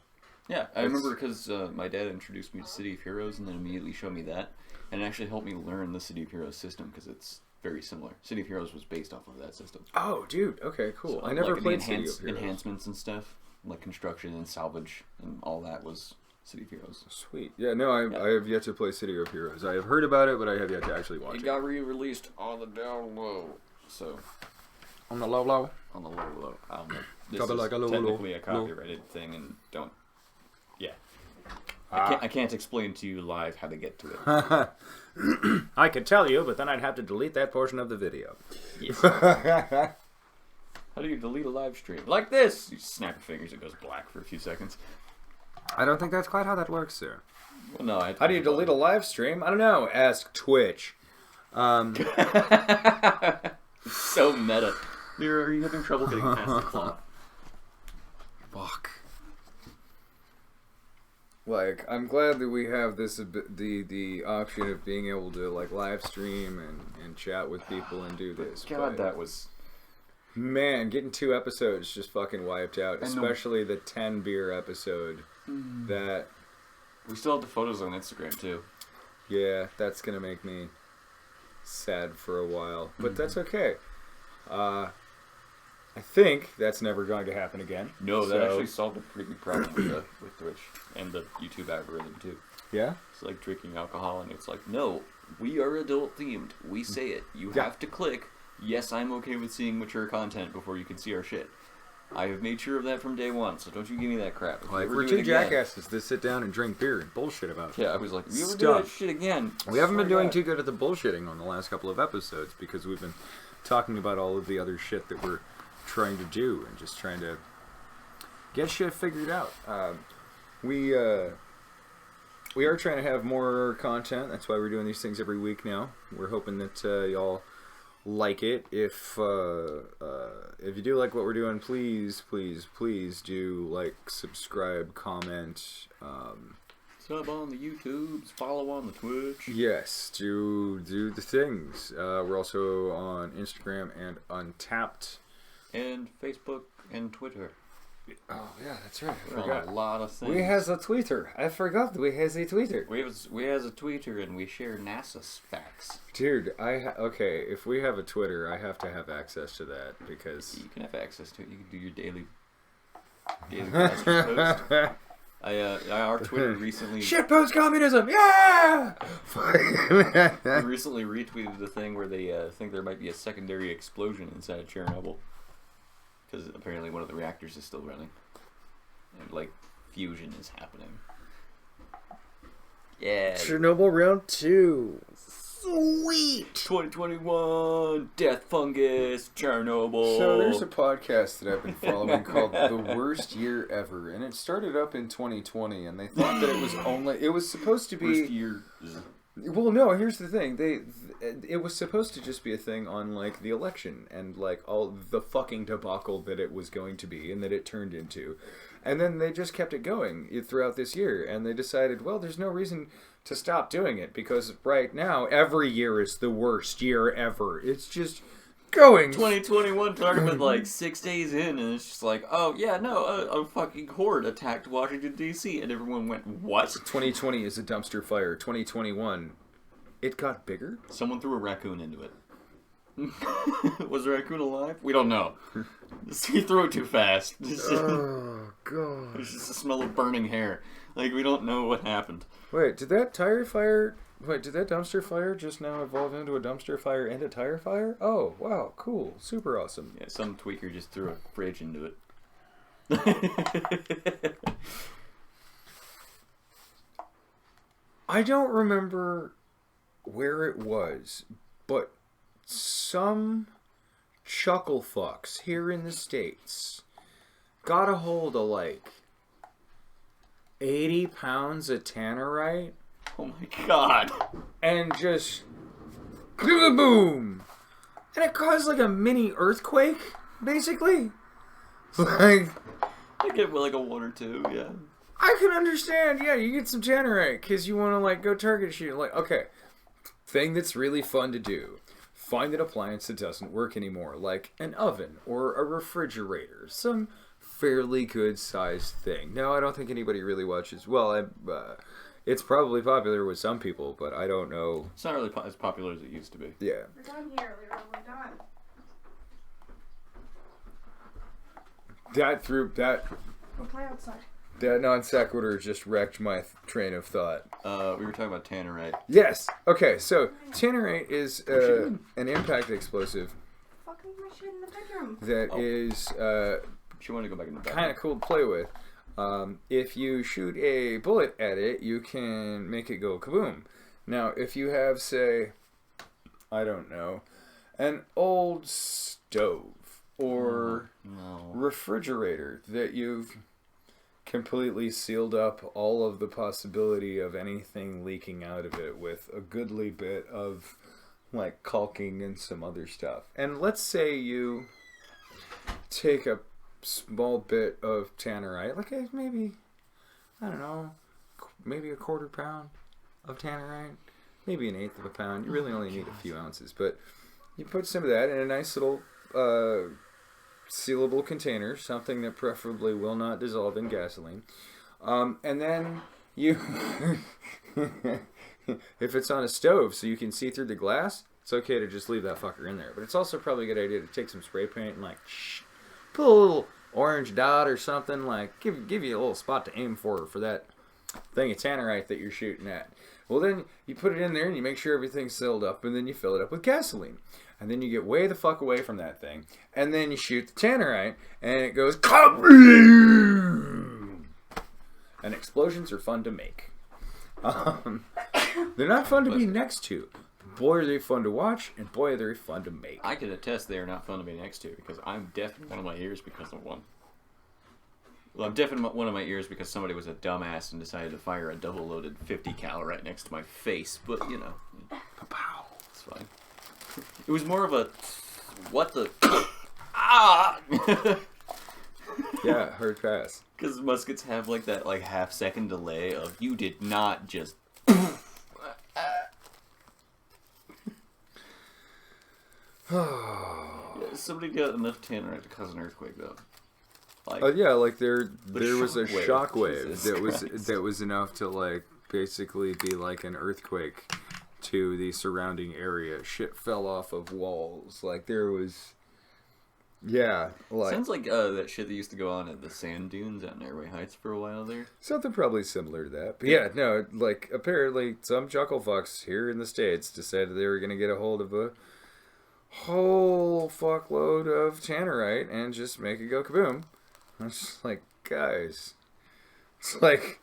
Yeah, I remember because my dad introduced me to City of Heroes and then immediately showed me that. And it actually helped me learn the City of Heroes system because it's very similar. City of Heroes was based off of that system. Oh, dude. Okay, cool. So, I never like, played the City of Heroes. enhancements and stuff, like construction and salvage and all that was City of Heroes. Sweet. Yeah, no, I have yet to play City of Heroes. I have heard about it, but I have yet to actually watch it. It got re-released on the down low, so... On the low? On the low. I don't know. This Probably is like a low, technically low, a copyrighted thing and don't... Yeah. I can't explain to you live how to get to it. I could tell you, but then I'd have to delete that portion of the video. Yes. How do you delete a live stream? Like this! You snap your fingers, it goes black for a few seconds. I don't think that's quite how that works, sir. Well, no, How do you delete a live stream? I don't know. Ask Twitch. So meta. Lyra, are you having trouble getting past the clock? Fuck. Like, I'm glad that we have this the option of being able to like live stream and chat with people and do this. God, that was... Man, getting 2 episodes just fucking wiped out. Especially the 10 beer episode. That... We still have the photos on Instagram, too. Yeah, that's gonna make me sad for a while. But that's okay. I think that's never going to happen again. No, that actually solved a pretty big problem with Twitch and the YouTube algorithm, too. Yeah? It's like drinking alcohol, and it's like, no, we are adult-themed. We say it. You have to click, yes, I'm okay with seeing mature content before you can see our shit. I have made sure of that from day one, so don't you give me that crap. If Like, we're 2 jackasses that sit down and drink beer and bullshit about Yeah, I was like, if you ever do stuff. that shit again... We haven't been doing too good at the bullshitting on the last couple of episodes because we've been talking about all of the other shit that we're trying to do and just trying to get shit figured out. We are trying to have more content. That's why we're doing these things every week now. We're hoping that y'all like it. If you do like what we're doing, please do like, subscribe, comment. Sub on the YouTubes, follow on the Twitch. Yes, do the things. We're also on Instagram and Untapped. And Facebook and Twitter. Oh yeah, that's right. I We're forgot. on a lot of things. We has a Twitter. I forgot we has a Twitter. We has a Twitter and we share NASA facts. Dude, okay. If we have a Twitter, I have to have access to that because You can have access to it. You can do your daily post. Our Twitter recently shitpost communism. Yeah. recently retweeted the thing where they think there might be a secondary explosion inside of Chernobyl because apparently one of the reactors is still running and like fusion is happening. Yeah. Chernobyl round 2. Sweet. 2021 Death Fungus Chernobyl. So there's a podcast that I've been following called The Worst Year Ever, and it started up in 2020, and they thought that it was supposed to be... Worst year. Well, no. Here's the thing. It was supposed to just be a thing on like the election and like all the fucking debacle that it was going to be and that it turned into, and then they just kept it going throughout this year. And they decided, well, there's no reason to stop doing it because right now every year is the worst year ever. It's just going. 2021 tournament like 6 days in, and it's just like, oh yeah, no, a fucking horde attacked Washington D.C. and everyone went, what? 2020 is a dumpster fire. 2021, it got bigger. Someone threw a raccoon into it. Was the raccoon alive? We don't know. He threw it too fast. Oh god! There's just a smell of burning hair. Like we don't know what happened. Wait, did that dumpster fire just now evolve into a dumpster fire and a tire fire? Oh, wow, cool. Super awesome. Yeah, some tweaker just threw a fridge into it. I don't remember where it was, but some chuckle fucks here in the States got a hold of like 80 pounds of tannerite. Oh my god. And just boom. And it caused like a mini earthquake, basically. Like I get like a 1 or 2, yeah. I can understand, yeah, you get some tannerite because you want to like go target shoot. Like, okay, thing that's really fun to do. Find an appliance that doesn't work anymore, like an oven or a refrigerator. Some fairly good sized thing. No, I don't think anybody really watches. Well, it's probably popular with some people, but I don't know. It's not really as popular as it used to be. Yeah. We're done here, Leroy. We're done. We'll play outside. That non sequitur just wrecked my train of thought. We were talking about tannerite. Yes. Okay, so tannerite is an impact explosive Fucking my shit in the bedroom. that is She wanted to go back in the bedroom. kind of cool to play with. If you shoot a bullet at it, you can make it go kaboom. Now, if you have, say, I don't know, an old stove or refrigerator that you've completely sealed up all of the possibility of anything leaking out of it with a goodly bit of like caulking and some other stuff. And let's say you take a small bit of tannerite, like maybe, I don't know, maybe a 1/4 pound of tannerite, maybe 1/8 of a pound. You really only need a few ounces, but you put some of that in a nice little sealable container, something that preferably will not dissolve in gasoline. And then you, if it's on a stove so you can see through the glass, it's okay to just leave that fucker in there. But it's also probably a good idea to take some spray paint and like put a little orange dot or something, like give you a little spot to aim for that thing of tannerite that you're shooting at. Well, then you put it in there and you make sure everything's sealed up, and then you fill it up with gasoline. And then you get way the fuck away from that thing. And then you shoot the tannerite, and it goes kaboom! And explosions are fun to make. They're not fun to be next to. Boy, are they fun to watch, and boy, are they fun to make. I can attest they are not fun to be next to, because I'm deaf in one of my ears because of one. Well, I'm deaf in one of my ears because somebody was a dumbass and decided to fire a double-loaded 50 cal right next to my face. But, you know, it's fine. It was more of a, what the, ah! Yeah, hard pass. Because muskets have like that like half-second delay of, you did not just yeah, somebody got enough tannerite to cause an earthquake though. Like, yeah, like there was a shockwave. shockwave that was enough to like basically be like an earthquake to the surrounding area. Shit fell off of walls. Like there was, yeah, like sounds like that shit that used to go on at the sand dunes out in Airway Heights for a while there. something probably similar to that. But yeah, no, like apparently some chuckle fucks here in the States decided they were gonna get a hold of a whole fuckload of tannerite and just make it go kaboom. I was just like, guys, it's like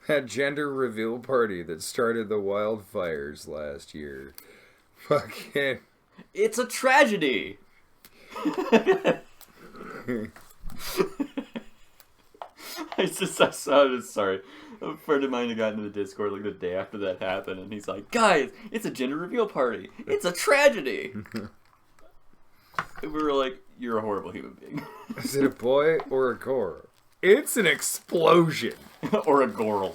that gender reveal party that started the wildfires last year. Fucking, It's a tragedy. I saw this. Sorry, A friend of mine got into the Discord like the day after that happened, and he's like, "Guys, it's a gender reveal party. It's a tragedy." And we were like, "You're a horrible human being." Is it a boy or a girl? It's an explosion. Or a girl.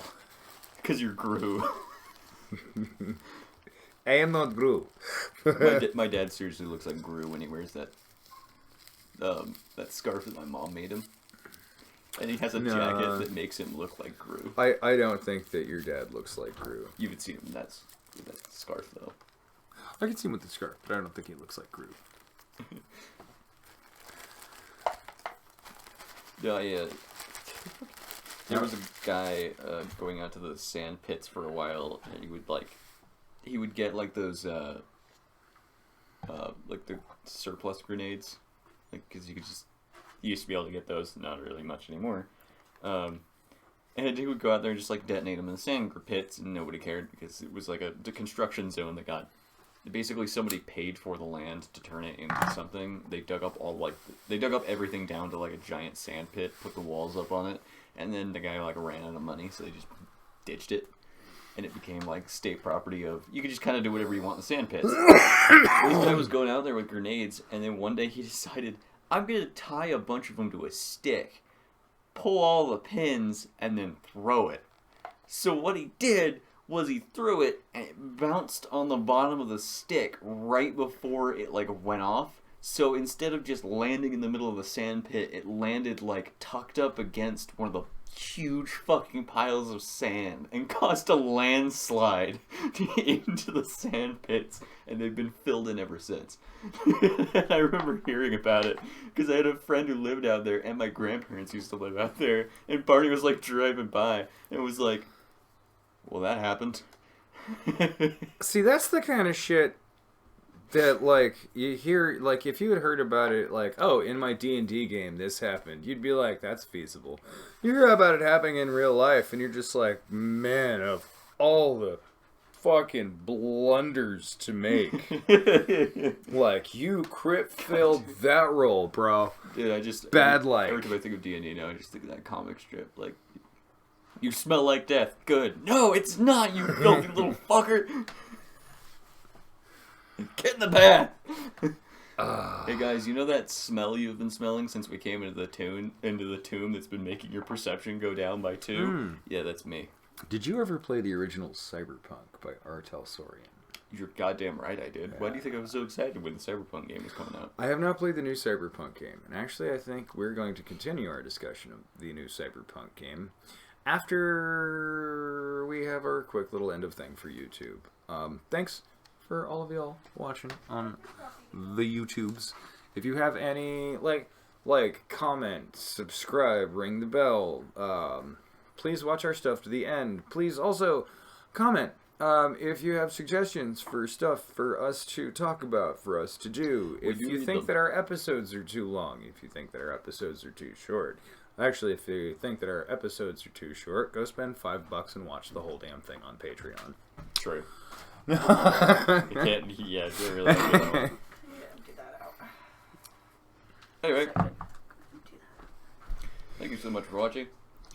Because you're Gru. I am not Gru. My dad seriously looks like Gru when he wears that scarf that my mom made him. And he has a jacket that makes him look like Gru. I don't think that your dad looks like Gru. You would see him with that scarf, though. I can see him with the scarf, but I don't think he looks like Gru. Yeah. There was a guy going out to the sand pits for a while, and he would get like those like the surplus grenades, like because you used to be able to get those, not really much anymore. And he would go out there and just like detonate them in the sand pits, and nobody cared because it was like the construction zone that got. Basically, somebody paid for the land to turn it into something. They dug up everything down to like a giant sand pit, put the walls up on it, and then the guy like ran out of money, so they just ditched it, and it became like state property of. You could just kind of do whatever you want in the sand pits. This guy was going out there with grenades, and then one day he decided, I'm gonna tie a bunch of them to a stick, pull all the pins, and then throw it. So what he did was he threw it, and it bounced on the bottom of the stick right before it, like, went off. So instead of just landing in the middle of the sand pit, it landed, like, tucked up against one of the huge fucking piles of sand and caused a landslide into the sand pits, and they've been filled in ever since. I remember hearing about it, because I had a friend who lived out there, and my grandparents used to live out there, and Barney was, like, driving by, and was like, well, that happened. See, that's the kind of shit that, like, you hear, like, if you had heard about it, like, oh, in my D&D game, this happened, you'd be like, that's feasible. You hear about it happening in real life, and you're just like, man, of all the fucking blunders to make. Like, you crit-failed that roll, bro. Dude, every time I think of D&D now, I just think of that comic strip, like, you smell like death. Good. No, it's not, you filthy little fucker. Get in the bath. Hey guys, you know that smell you've been smelling since we came into the tomb that's been making your perception go down by 2? Yeah, that's me. Did you ever play the original Cyberpunk by R.L. Sorian? You're goddamn right I did. Yeah. Why do you think I was so excited when the Cyberpunk game was coming out? I have not played the new Cyberpunk game, and actually I think we're going to continue our discussion of the new Cyberpunk game after we have our quick little end of thing for YouTube. Thanks for all of y'all watching on the YouTubes. If you have any, like, comment, subscribe, ring the bell, please watch our stuff to the end. Please also comment if you have suggestions for stuff for us to talk about, for us to do. If you think that our episodes are too long, if you think that our episodes are too short. Actually, if you think that our episodes are too short, go spend $5 and watch the whole damn thing on Patreon. True. You can't, yeah, it's really like it. Yeah, do that out. Anyway, thank you so much for watching.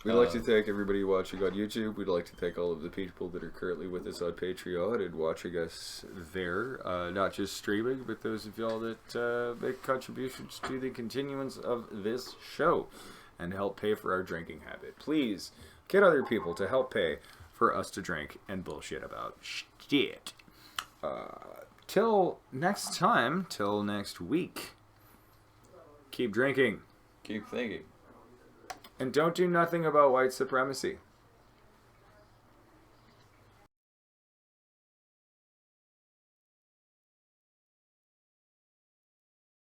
We'd like to thank everybody watching on YouTube. We'd like to thank all of the people that are currently with us on Patreon and watching us there. Not just streaming, but those of y'all that make contributions to the continuance of this show and help pay for our drinking habit. Please get other people to help pay for us to drink and bullshit about shit. Till next time, till next week, keep drinking. Keep thinking. And don't do nothing about white supremacy.